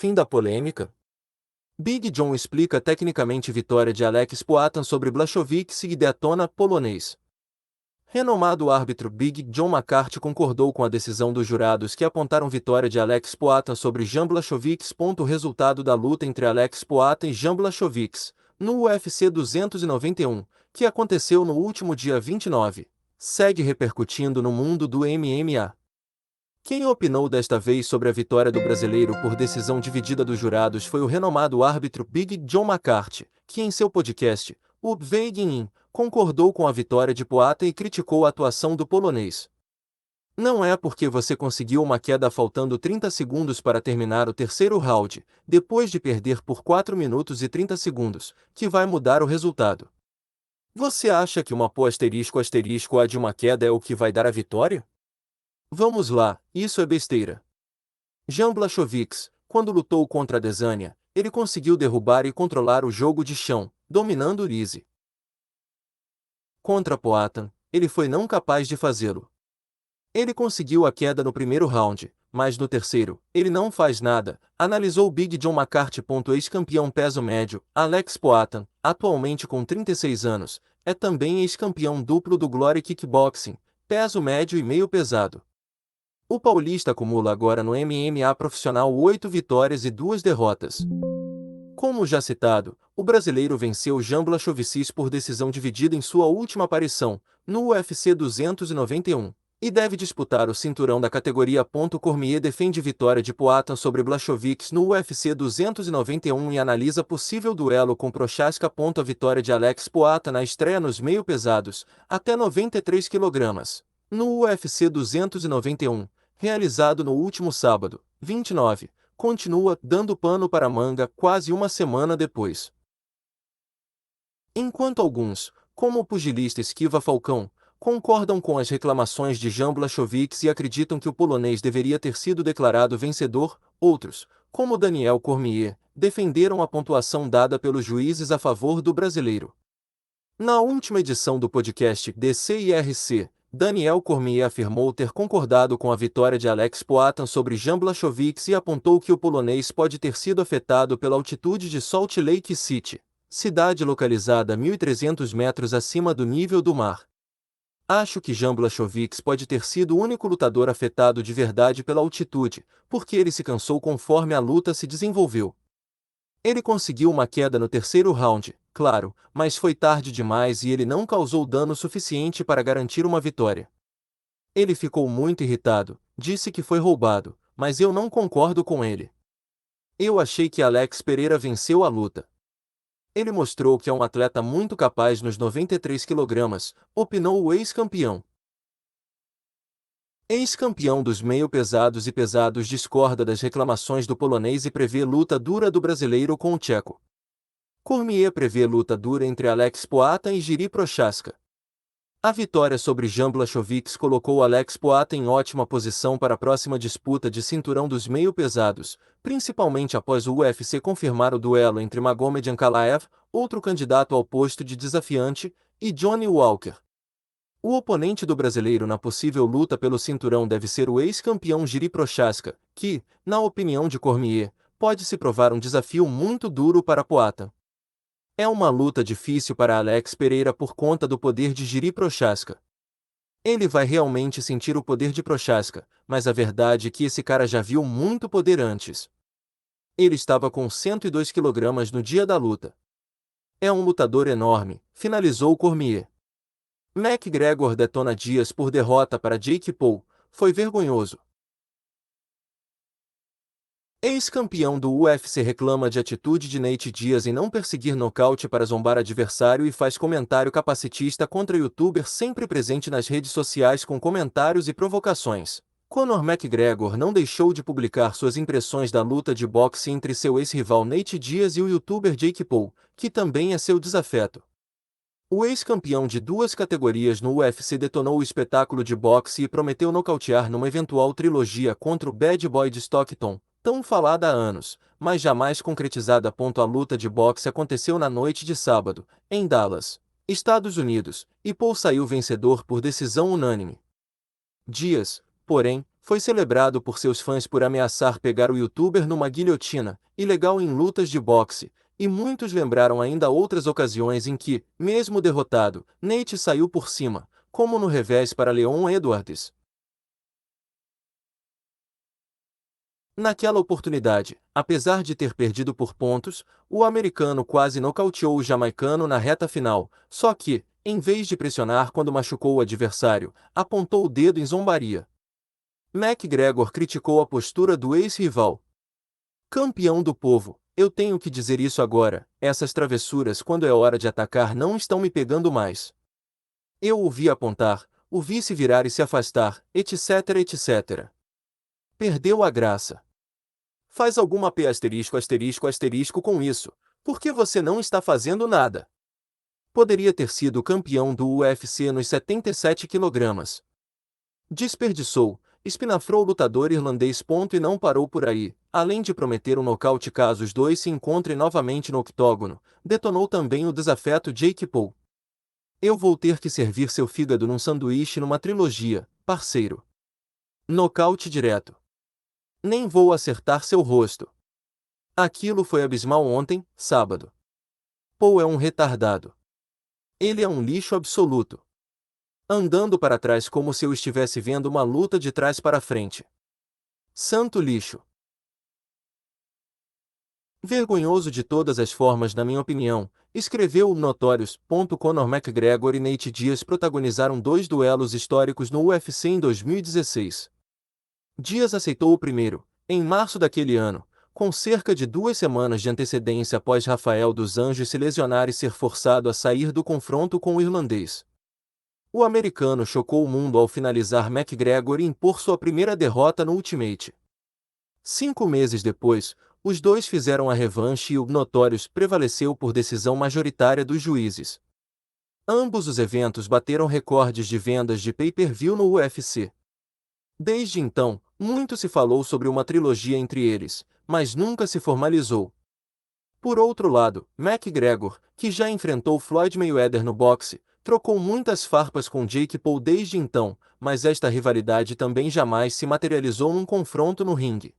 Fim da polêmica? Big John explica tecnicamente vitória de Alex Poatan sobre Błaszczykowski e detona polonês. Renomado árbitro Big John McCarthy concordou com a decisão dos jurados que apontaram vitória de Alex Poatan sobre Jan Błaszczykowski. O resultado da luta entre Alex Poatan e Jan Błaszczykowski, no UFC 291, que aconteceu no último dia 29, segue repercutindo no mundo do MMA. Quem opinou desta vez sobre a vitória do brasileiro por decisão dividida dos jurados foi o renomado árbitro Big John McCarthy, que em seu podcast, o Weigh-In, concordou com a vitória de Poatan e criticou a atuação do polonês. Não é porque você conseguiu uma queda faltando 30 segundos para terminar o terceiro round, depois de perder por 4 minutos e 30 segundos, que vai mudar o resultado. Você acha que uma ***A de uma queda é o que vai dar a vitória? Vamos lá, isso é besteira. Jan Błaszczykowski, quando lutou contra Adesanya, ele conseguiu derrubar e controlar o jogo de chão, dominando o Lise. Contra Poatan, ele foi não capaz de fazê-lo. Ele conseguiu a queda no primeiro round, mas no terceiro, ele não faz nada, analisou Big John McCarthy. Ex-campeão peso médio, Alex Poatan, atualmente com 36 anos, é também ex-campeão duplo do Glory Kickboxing, peso médio e meio pesado. O paulista acumula agora no MMA profissional 8 vitórias e 2 derrotas. Como já citado, o brasileiro venceu Jan Błaszczykowski por decisão dividida em sua última aparição, no UFC 291, e deve disputar o cinturão da categoria. Cormier defende vitória de Poatan sobre Błaszczykowski no UFC 291 e analisa possível duelo com Prochazka. A vitória de Alex Poatan na estreia nos meio pesados, até 93 kg. No UFC 291, realizado no último sábado, 29, continua dando pano para manga quase uma semana depois. Enquanto alguns, como o pugilista Esquiva Falcão, concordam com as reclamações de Jan Błaszczykowski e acreditam que o polonês deveria ter sido declarado vencedor, outros, como Daniel Cormier, defenderam a pontuação dada pelos juízes a favor do brasileiro. Na última edição do podcast DCIRC, Daniel Cormier afirmou ter concordado com a vitória de Alex Poatan sobre Jan Błaszczykowski e apontou que o polonês pode ter sido afetado pela altitude de Salt Lake City, cidade localizada a 1.300 metros acima do nível do mar. Acho que Jan Błaszczykowski pode ter sido o único lutador afetado de verdade pela altitude, porque ele se cansou conforme a luta se desenvolveu. Ele conseguiu uma queda no terceiro round, claro, mas foi tarde demais e ele não causou dano suficiente para garantir uma vitória. Ele ficou muito irritado, disse que foi roubado, mas eu não concordo com ele. Eu achei que Alex Pereira venceu a luta. Ele mostrou que é um atleta muito capaz nos 93 kg, opinou o ex-campeão. Ex-campeão dos meio pesados e pesados discorda das reclamações do polonês e prevê luta dura do brasileiro com o tcheco. Cormier prevê luta dura entre Alex Poatan e Jiří Prochazka. A vitória sobre Jan Błaszczykowski colocou Alex Poatan em ótima posição para a próxima disputa de cinturão dos meio pesados, principalmente após o UFC confirmar o duelo entre Magomed Ankalaev, outro candidato ao posto de desafiante, e Johnny Walker. O oponente do brasileiro na possível luta pelo cinturão deve ser o ex-campeão Jiří Prochazka, que, na opinião de Cormier, pode se provar um desafio muito duro para Poatan. É uma luta difícil para Alex Pereira por conta do poder de Jiří Prochazka. Ele vai realmente sentir o poder de Prochazka, mas a verdade é que esse cara já viu muito poder antes. Ele estava com 102 kg no dia da luta. É um lutador enorme, finalizou Cormier. McGregor detona Dias por derrota para Jake Paul, foi vergonhoso. Ex-campeão do UFC reclama de atitude de Nate Diaz em não perseguir nocaute para zombar adversário e faz comentário capacitista contra youtuber sempre presente nas redes sociais com comentários e provocações. Conor McGregor não deixou de publicar suas impressões da luta de boxe entre seu ex-rival Nate Diaz e o youtuber Jake Paul, que também é seu desafeto. O ex-campeão de 2 categorias no UFC detonou o espetáculo de boxe e prometeu nocautear numa eventual trilogia contra o Bad Boy de Stockton, tão falada há anos, mas jamais concretizada. A luta de boxe aconteceu na noite de sábado, em Dallas, Estados Unidos, e Paul saiu vencedor por decisão unânime. Diaz, porém, foi celebrado por seus fãs por ameaçar pegar o youtuber numa guilhotina, ilegal em lutas de boxe, e muitos lembraram ainda outras ocasiões em que, mesmo derrotado, Nate saiu por cima, como no revés para Leon Edwards. Naquela oportunidade, apesar de ter perdido por pontos, o americano quase nocauteou o jamaicano na reta final, só que, em vez de pressionar quando machucou o adversário, apontou o dedo em zombaria. McGregor criticou a postura do ex-rival. Campeão do povo, eu tenho que dizer isso agora, essas travessuras quando é hora de atacar não estão me pegando mais. Eu o vi apontar, o vi se virar e se afastar, etc, etc. Perdeu a graça. Faz alguma P asterisco asterisco asterisco com isso, porque você não está fazendo nada. Poderia ter sido campeão do UFC nos 77 kg. Desperdiçou, espinafrou o lutador irlandês. E não parou por aí, além de prometer um nocaute caso os dois se encontrem novamente no octógono, detonou também o desafeto Jake Paul. Eu vou ter que servir seu fígado num sanduíche numa trilogia, parceiro. Nocaute direto. Nem vou acertar seu rosto. Aquilo foi abismal ontem, sábado. Paul é um retardado. Ele é um lixo absoluto. Andando para trás como se eu estivesse vendo uma luta de trás para frente. Santo lixo. Vergonhoso de todas as formas na minha opinião, escreveu o Notorious. Conor McGregor e Nate Diaz protagonizaram dois duelos históricos no UFC em 2016. Diaz aceitou o primeiro, em março daquele ano, com cerca de 2 semanas de antecedência após Rafael dos Anjos se lesionar e ser forçado a sair do confronto com o irlandês. O americano chocou o mundo ao finalizar McGregor e impor sua primeira derrota no Ultimate. 5 meses depois, os dois fizeram a revanche e o Notorious prevaleceu por decisão majoritária dos juízes. Ambos os eventos bateram recordes de vendas de pay-per-view no UFC. Desde então, muito se falou sobre uma trilogia entre eles, mas nunca se formalizou. Por outro lado, McGregor, que já enfrentou Floyd Mayweather no boxe, trocou muitas farpas com Jake Paul desde então, mas esta rivalidade também jamais se materializou num confronto no ringue.